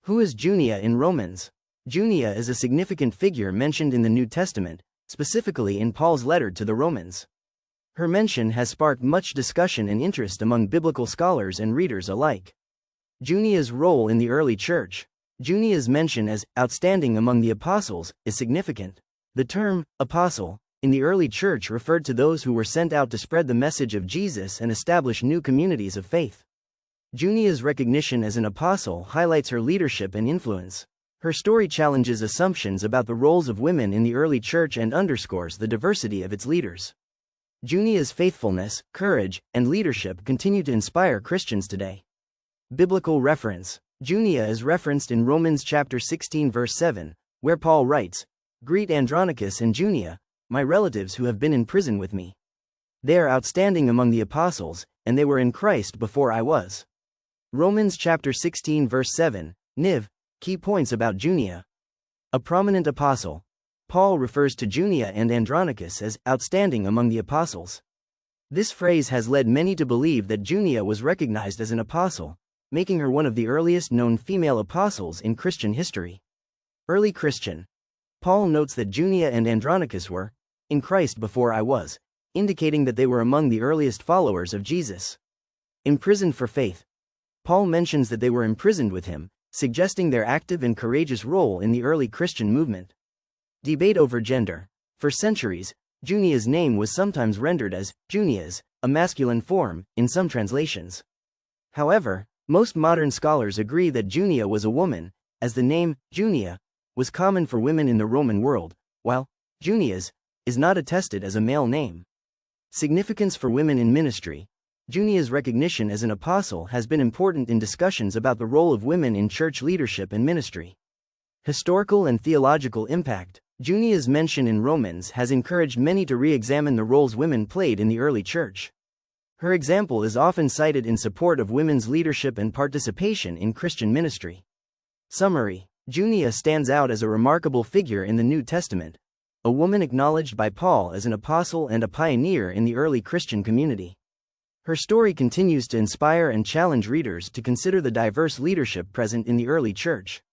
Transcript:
Who is Junia in Romans? Junia is a significant figure mentioned in the New Testament, specifically in Paul's letter to the Romans. Her mention has sparked much discussion and interest among biblical scholars and readers alike. Junia's role in the early church. Junia's mention as outstanding among the apostles is significant. The term apostle in the early church referred to those who were sent out to spread the message of Jesus and establish new communities of faith. Junia's recognition as an apostle highlights her leadership and influence. Her story challenges assumptions about the roles of women in the early church and underscores the diversity of its leaders. Junia's faithfulness, courage, and leadership continue to inspire Christians today. Biblical reference. Junia is referenced in Romans chapter 16 verse 7, where Paul writes, "Greet Andronicus and Junia, my relatives who have been in prison with me. They are outstanding among the apostles, and they were in Christ before I was." Romans chapter 16 verse 7, Niv. Key points about Junia. A prominent apostle. Paul refers to Junia and Andronicus as outstanding among the apostles. This phrase has led many to believe that Junia was recognized as an apostle, making her one of the earliest known female apostles in Christian history. Early Christian. Paul notes that Junia and Andronicus were in Christ before I was, indicating that they were among the earliest followers of Jesus. Imprisoned for faith. Paul mentions that they were imprisoned with him, suggesting their active and courageous role in the early Christian movement. Debate over gender. For centuries, Junia's name was sometimes rendered as Junias, a masculine form, in some translations. However, most modern scholars agree that Junia was a woman, as the name Junia was common for women in the Roman world, while Junias is not attested as a male name. Significance for women in ministry. Junia's recognition as an apostle has been important in discussions about the role of women in church leadership and ministry. Historical and theological impact. Junia's mention in Romans has encouraged many to re-examine the roles women played in the early church. Her example is often cited in support of women's leadership and participation in Christian ministry. Summary. Junia stands out as a remarkable figure in the New Testament, a woman acknowledged by Paul as an apostle and a pioneer in the early Christian community. Her story continues to inspire and challenge readers to consider the diverse leadership present in the early church.